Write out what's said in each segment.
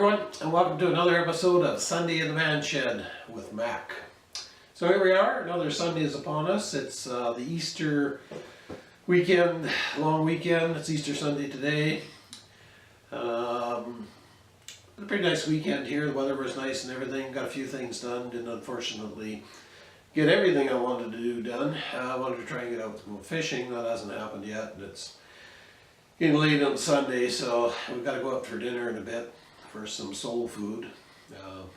everyone, and welcome to another episode of Sunday in the Man Shed with Mac. So here we are, another Sunday is upon us. It's the Easter weekend, long weekend. It's Easter Sunday today. A pretty nice weekend here. The weather was nice and everything. Got a few things done. Didn't unfortunately get everything I wanted to do done. I wanted to try and get out to go fishing. That hasn't happened yet, and it's getting late on Sunday, so we've got to go out for dinner in a bit for some soul food,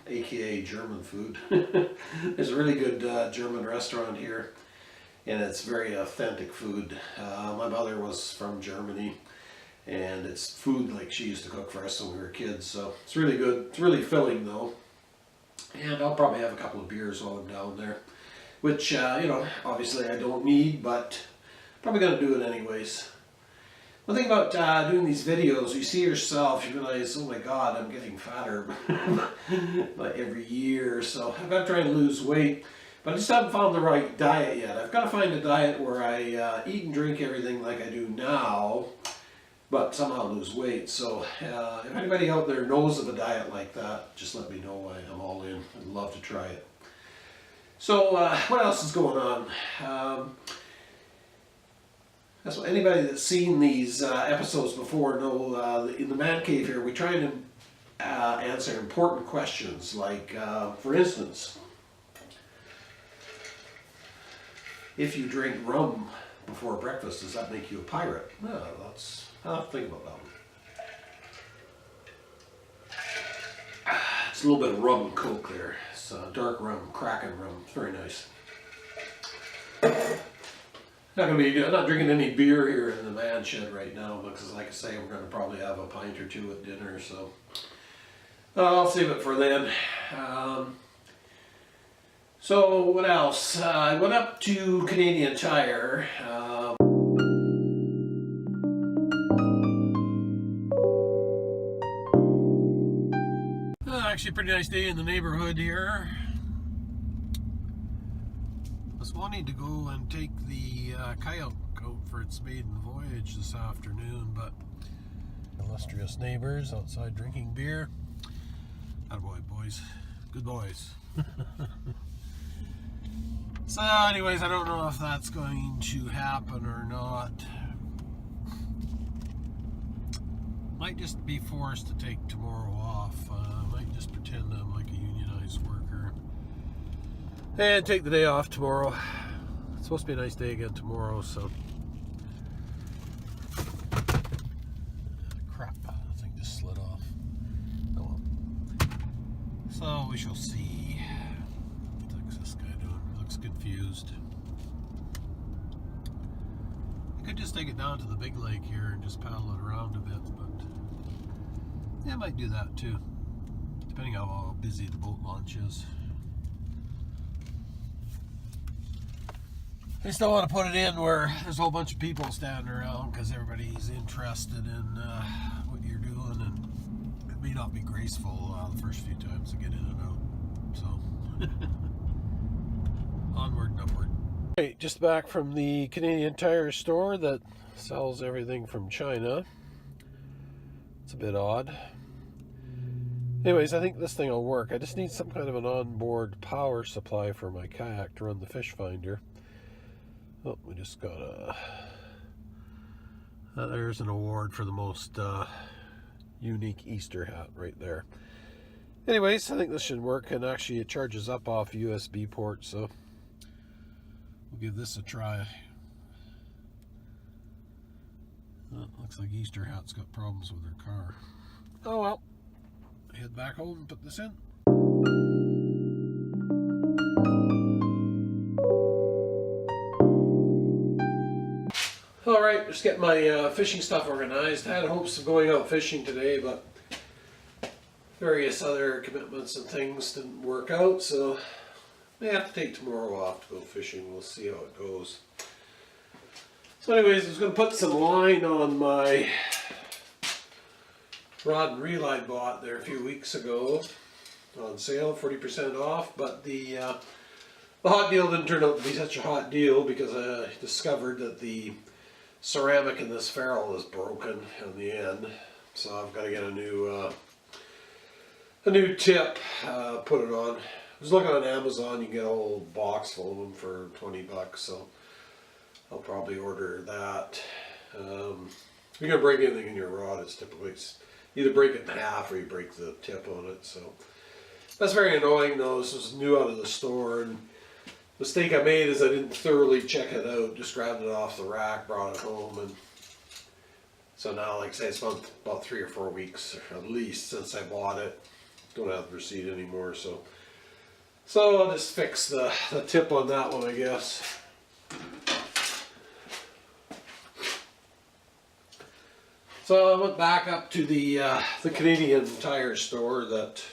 aka German food. There's a really good German restaurant here, and it's very authentic food. My mother was from Germany, and it's food like she used to cook for us when we were kids, so it's really good. It's really filling though, and I'll probably have a couple of beers while I'm down there, which, obviously I don't need, but probably gonna do it anyways. One thing about doing these videos, you see yourself, you realize, oh my god, I'm getting fatter like every year, so I've got to try and lose weight, but I just haven't found the right diet yet. I've got to find a diet where I eat and drink everything like I do now, but somehow lose weight. So if anybody out there knows of a diet like that, just let me know. I'm all in. I'd love to try it. So what else is going on? That's what anybody that's seen these episodes before know. In the Man Cave here, we try to answer important questions, like, for instance, if you drink rum before breakfast, does that make you a pirate? No, I'll have to think about that one. It's a little bit of rum and coke there. It's dark rum, Kraken rum. It's very nice. I'm not drinking any beer here in the Man Shed right now because, like I say, we're going to probably have a pint or two at dinner, so I'll save it for then. So what else? I went up to Canadian Tire. Actually a pretty nice day in the neighborhood here. I was wanting to go and take the kayak out for its maiden voyage this afternoon, but illustrious neighbors outside drinking beer. Attaboy, boys. Good boys. So anyways, I don't know if that's going to happen or not. Might just be forced to take tomorrow off. Might just pretend I'm like a unionized worker and take the day off tomorrow. It's supposed to be a nice day again tomorrow, so. Crap, that thing just slid off. Oh well. So we shall see. What's this guy doing? Looks confused. I could just take it down to the big lake here and just paddle it around a bit, but yeah, I might do that too, depending on how busy the boat launch is. I just don't want to put it in where there's a whole bunch of people standing around because everybody's interested in what you're doing, and it may not be graceful the first few times to get in and out. So onward and upward. Okay, just back from the Canadian Tire store that sells everything from China. It's a bit odd. Anyways, I think this thing will work. I just need some kind of an onboard power supply for my kayak to run the fish finder. Oh, we just got there's an award for the most unique Easter hat right there. Anyways, I think this should work, and actually it charges up off USB port, so we'll give this a try. Looks like Easter Hat's got problems with her car. Oh well, head back home and put this in. Alright, just getting my fishing stuff organized. I had hopes of going out fishing today, but various other commitments and things didn't work out, so I may have to take tomorrow off to go fishing. We'll see how it goes. So anyways, I was going to put some line on my rod and reel I bought there a few weeks ago on sale, 40% off, but the hot deal didn't turn out to be such a hot deal because I discovered that the ceramic in this ferrule is broken in the end, so I've got to get a new a new tip, put it on. I was looking on Amazon, you get a whole box full of them for 20 bucks, so I'll probably order that. If you're gonna break anything in your rod, it's typically either break it in half or you break the tip on it. So that's very annoying though. This was new out of the store, and the mistake I made is I didn't thoroughly check it out. Just grabbed it off the rack, brought it home, and so now, like I say, it's about 3 or 4 weeks at least since I bought it. Don't have the receipt anymore, so I'll just fix the tip on that one, I guess. So I went back up to the Canadian Tire store that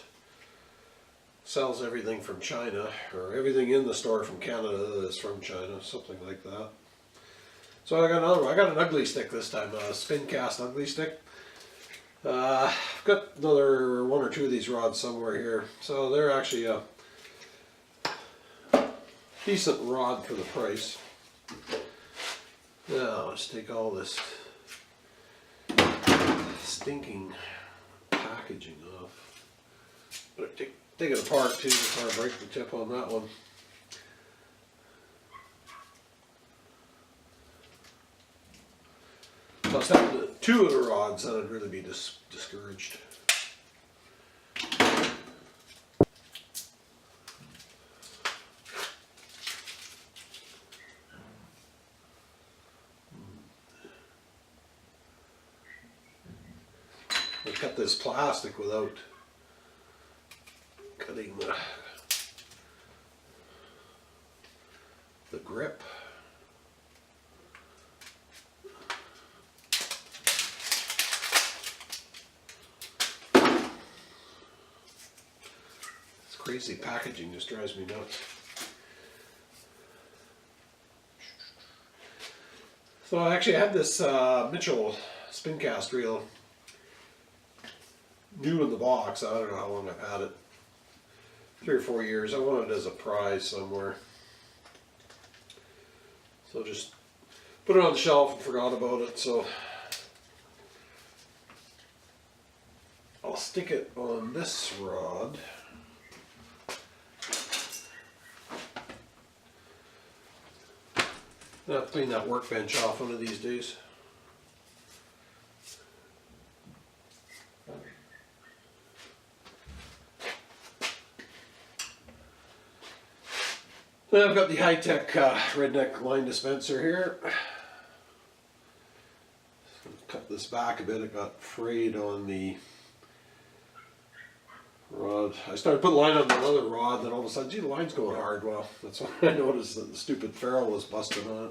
sells everything from China, or everything in the store from Canada that is from China, something like that. So I got another one. I got an ugly stick this time, a spin cast ugly stick. I've got another 1 or 2 of these rods somewhere here. So they're actually a decent rod for the price. Now let's take all this stinking packaging off. But take it apart too before I break the tip on that one. If I was down to 2 of the rods, then I'd really be discouraged. I cut this plastic without cutting the grip. This crazy packaging just drives me nuts. So I actually had this Mitchell spin cast reel new in the box. I don't know how long I've had it. 3 or 4 years. I wanted it as a prize somewhere. So just put it on the shelf and forgot about it. So I'll stick it on this rod. I'll have to clean that workbench off one of these days. Then I've got the high-tech redneck line dispenser here. Cut this back a bit. It got frayed on the rod. I started putting line on the other rod, then all of a sudden, gee, the line's going hard. Well, that's when I noticed that the stupid ferrule was busted on it.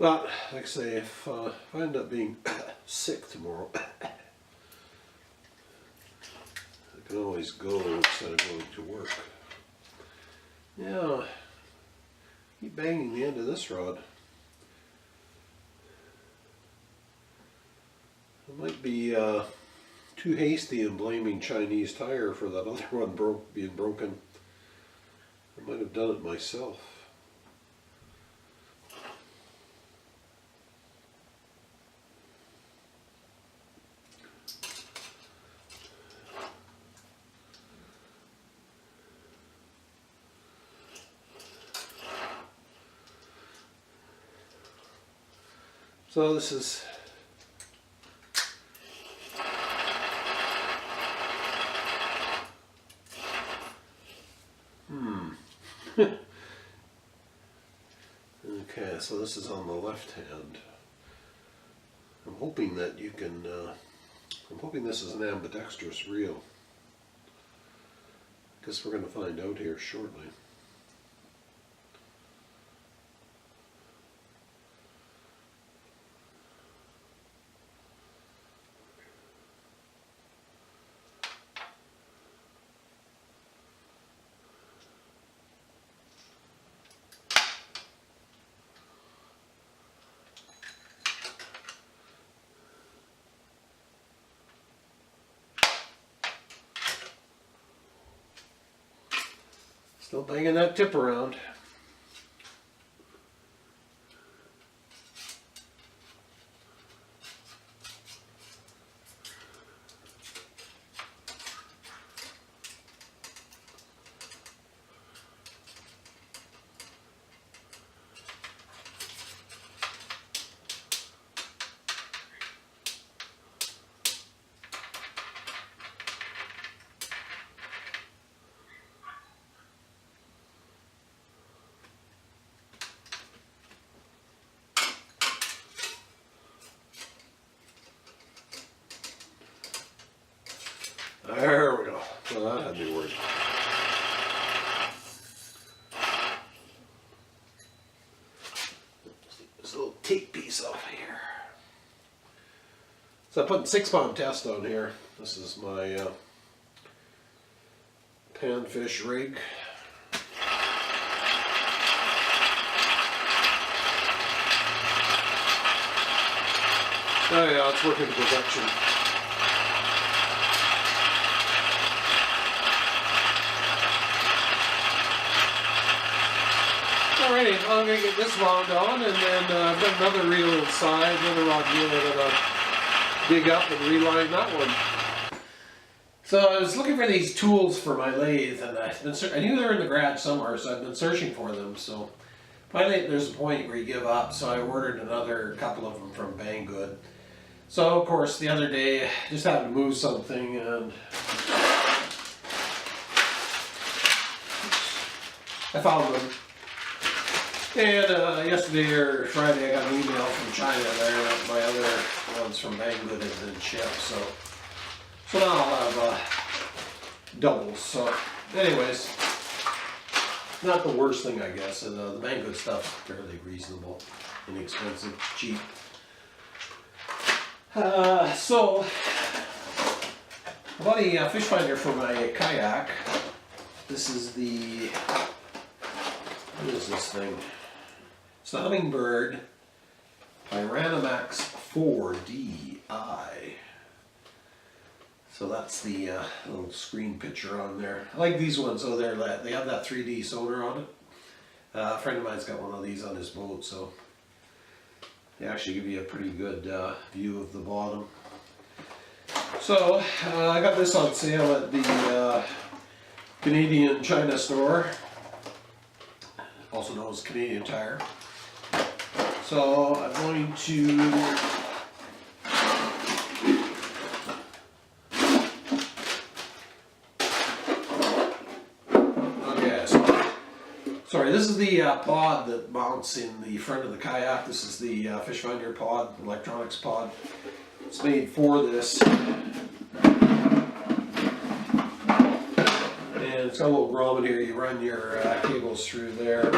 But, like I say, if I end up being sick tomorrow, I can always go instead of going to work. Yeah, keep banging the end of this rod. I might be too hasty in blaming Chinese Tire for that other one being broken. I might have done it myself. So this is okay, so this is on the left hand. I'm hoping that you can, I'm hoping this is an ambidextrous reel. Guess we're going to find out here shortly. Still banging that tip around. There we go. Well, that had to be working. This little tape piece off here. So I put 6-pound test on here. This is my panfish rig. Oh yeah, it's working to perfection. Alrighty, I'm going to get this wound on, and then I've got another reel inside, another rod reel I'm going to dig up and reline that one. So I was looking for these tools for my lathe, and I knew they were in the garage somewhere, so I've been searching for them. So finally there's a point where you give up, so I ordered another couple of them from Banggood. So of course the other day I just happened to move something, and I found them. And yesterday or Friday I got an email from China there that my other ones from Banggood had been shipped, so now I'll have doubles. So anyways, not the worst thing, I guess, and the Banggood stuff is fairly reasonable, inexpensive, cheap. So I bought a fish finder for my kayak. This is the, what is this thing? It's the Humminbird Piranamax 4DI. So that's the little screen picture on there. I like these ones, so they have that 3D sonar on it. A friend of mine's got one of these on his boat, so they actually give you a pretty good view of the bottom. So I got this on sale at the Canadian China store, also known as Canadian Tire. So I'm going to sorry, this is the pod that mounts in the front of the kayak. This is the fish finder pod, electronics pod. It's made for this. And it's got a little grommet here. You run your cables through there.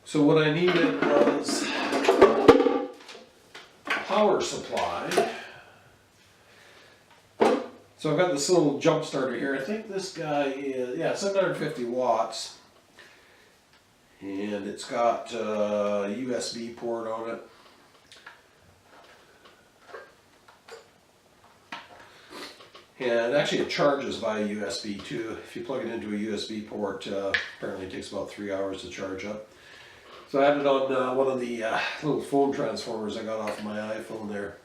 So what I needed was power supply. So I've got this little jump starter here. I think this guy is, 750 watts. And it's got a USB port on it. And actually it charges via USB too. If you plug it into a USB port, apparently it takes about 3 hours to charge up. So I had it on one of the little phone transformers I got off my iPhone there,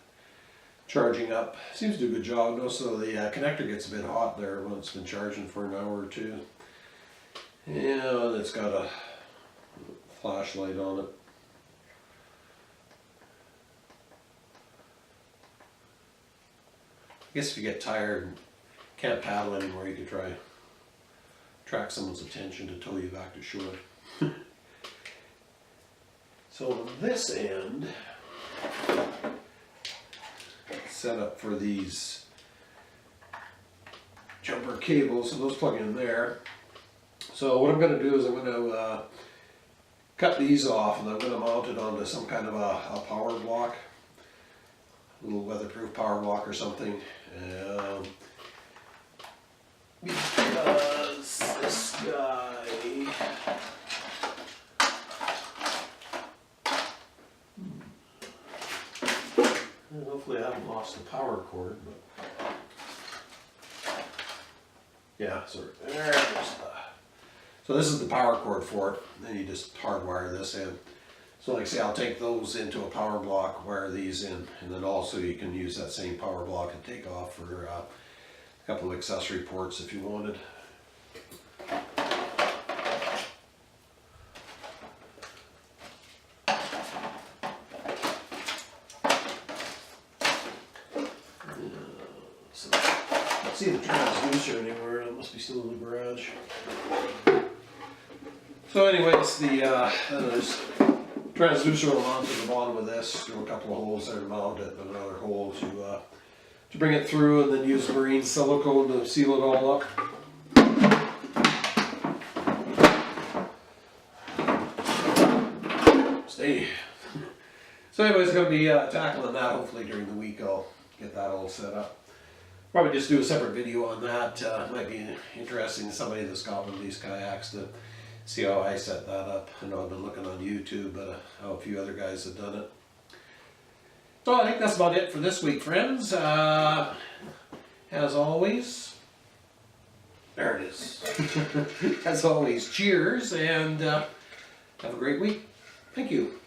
charging up. Seems to do a good job. Notice though the connector gets a bit hot there when it's been charging for an hour or two. And it's got a flashlight on it. I guess if you get tired and can't paddle anymore, you could try attract someone's attention to tow you back to shore. So on this end, set up for these jumper cables, so those plug in there. So what I'm going to do is I'm going to cut these off, and I'm going to mount it onto some kind of a power block, a little weatherproof power block or something. Because this guy, and hopefully I haven't lost the power cord, but yeah, so there's So this is the power cord for it. Then you just hardwire this in. So like I say, I'll take those into a power block, wire these in, and then also you can use that same power block and take off for a couple of accessory ports if you wanted. So, I don't see the transducer anywhere. It must be still in the garage. So anyways, there's transducer will mount to the bottom of this through a couple of holes there to mount it, and another hole to bring it through, and then use marine silicone to seal it all up. Stay. So anyways, going to be tackling that hopefully during the week. I'll get that all set up. Probably just do a separate video on that. Might be interesting to somebody that's got one of these kayaks to see how I set that up. I know I've been looking on YouTube, but how a few other guys have done it. So I think that's about it for this week, friends. As always, there it is. As always, cheers, and have a great week. Thank you.